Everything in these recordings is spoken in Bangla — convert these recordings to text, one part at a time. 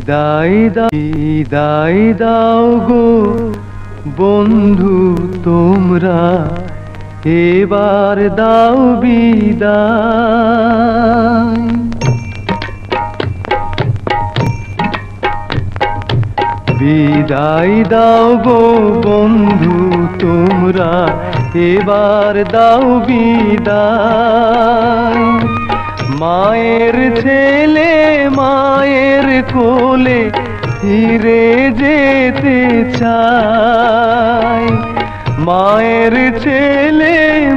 বিদায় দাও গো বন্ধু তোমরা, এবার দাও বিদায়। বিদায় দাও গো বন্ধু তোমরা, এবার দাও বিদায়। মায়ের ছেলে মায়ের কোলে ফিরে যেতে চায়। মায়ের ছেলে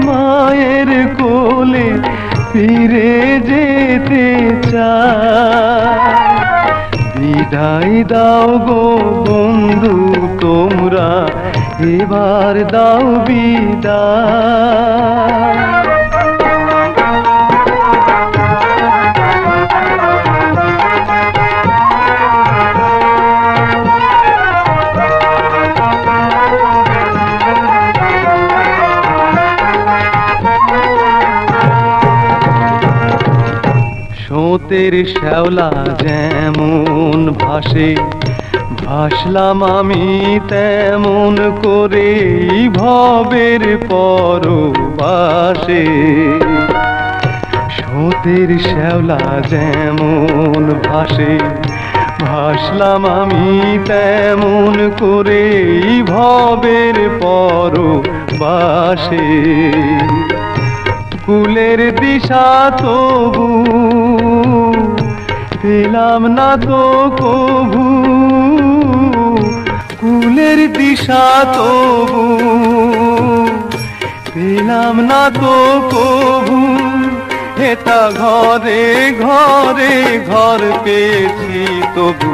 মায়ের কোলে ফিরে যেতে চায়। বিদায় দাও গো বন্ধু তোমরা, এবার দাও বিদায়। স্রোতের শ্যাওলা যেমন ভাসে, ভাসলাম আমি তেমন করে ভবের পরবাসে। স্রোতের শ্যাওলা যেমন ভাসে, ভাসলাম আমি তেমন করে ভবের পরবাসে। কুলের দিশা তবু পেলাম না তো কভু, কুলের দিশা তবু পেলাম না তো কভু। হেতা ঘরে ঘরে ঘর পেয়েছি তবু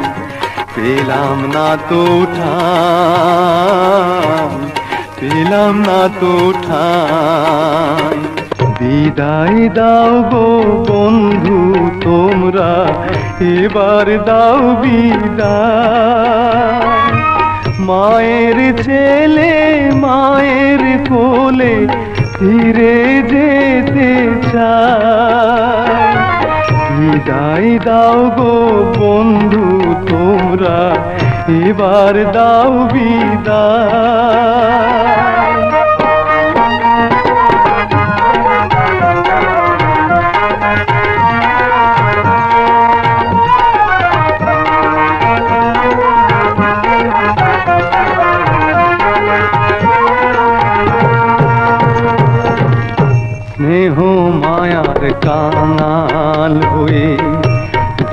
পেলাম না তো ঠাঁই, পেলাম না তো ঠাঁই। বিদায় দাও গো বন্ধু তোমরা, এবার দাও বিদায়। মায়ের ছেলে মায়ের কোলে ফিরে যেতে চায়। বিদায় দাও গো বন্ধু তোমরা, এবার দাও বিদায়। স্নেহ মায়ার কাঙাল হয়ে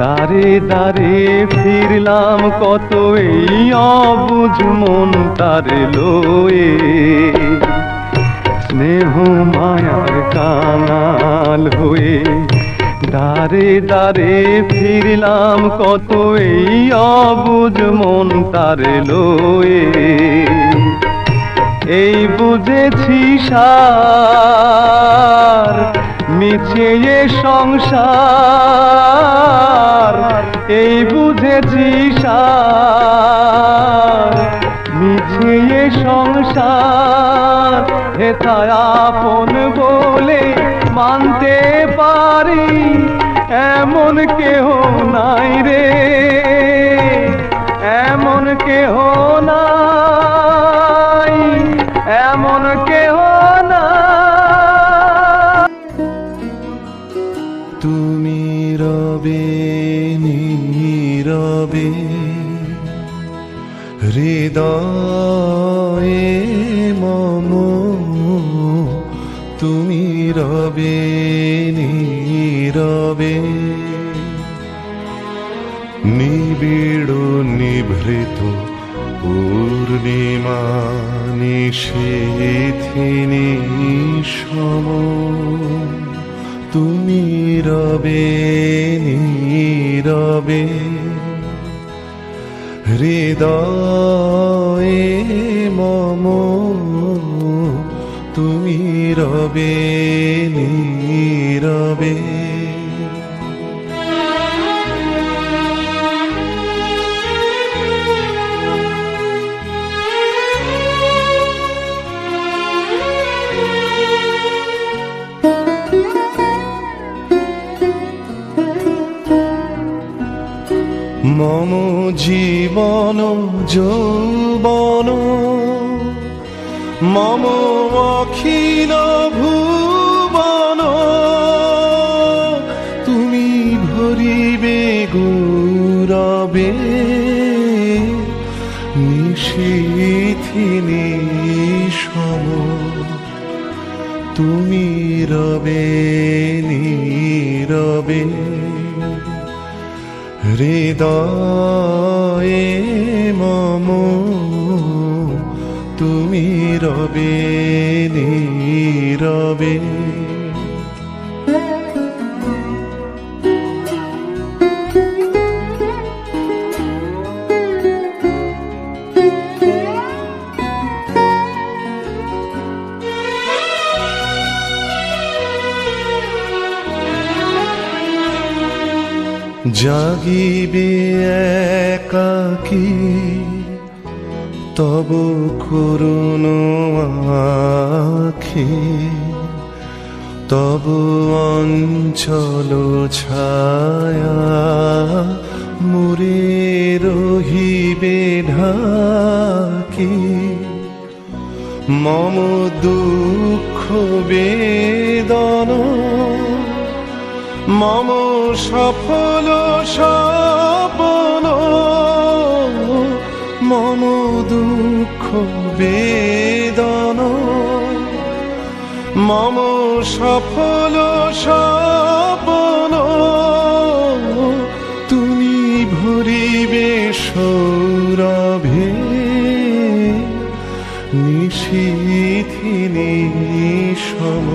দাঁড়ে দাঁড়ে ফিরলাম কত এই অবুঝ মন তার লয়ে। স্নেহ মায়ার কাঙাল হয়ে দাঁড়ে দাঁড়ে ফিরলাম কত এই অবুঝ মন তার লয়ে। এই বুঝেছি সার মিছে এ সংসার, এই বুঝেছি সার মিছে এ সংসার। হেথায় আপন বলে মানতে পারি এমন কেহ নাই রে, এমন কেহ নাই, এমন কেহ না। তুমি রবে নীরবে হৃদয়ে মম, তুমি রবে নীরবে নিবিড় নিভৃত পূর্ণিমা নিশীথিনী সম। তুমি রবে নীরবে হৃদয়ে মম, তুমি রবে নীরবে। মম জীবন যৌবন মম অখিল ভুবন তুমি ভরিবে গৌরবে নিশীথি নিশম তুমি রবে নীরবে হৃদয়ে মম তুমি রবে নীরবে জাগিবে একাকী তব করুণ আখি তব অঞ্চল ছায়া মুরে রহিবে ঢাকি মম দুঃখ বেদন মম সফল স্বপ্ন মম দুঃখ বেদন মম সফল স্বপ্ন তুমি ভরিবে সৌরভে নিশীথি নিশম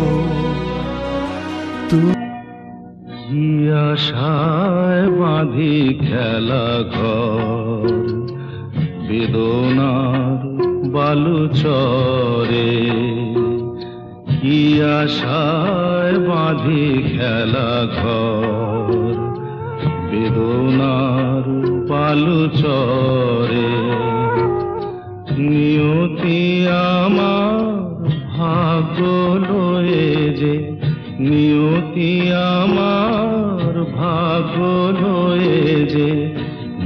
আশায় বাঁধি খেলা ঘর বেদনার বালুচরে কি আশায় বাঁধি খেলা ঘর বেদনার বালুচরে নিয়তি আমার ভাগ্য লয়ে যে নিয়তি আমার ভাগ্য লয়ে যে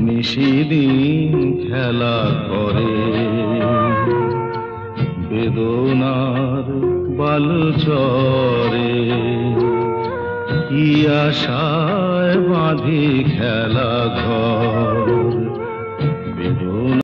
নিশিদিন খেলা করে বেদনার বালুচরে কি আশায় বাঁধি খেলা ঘর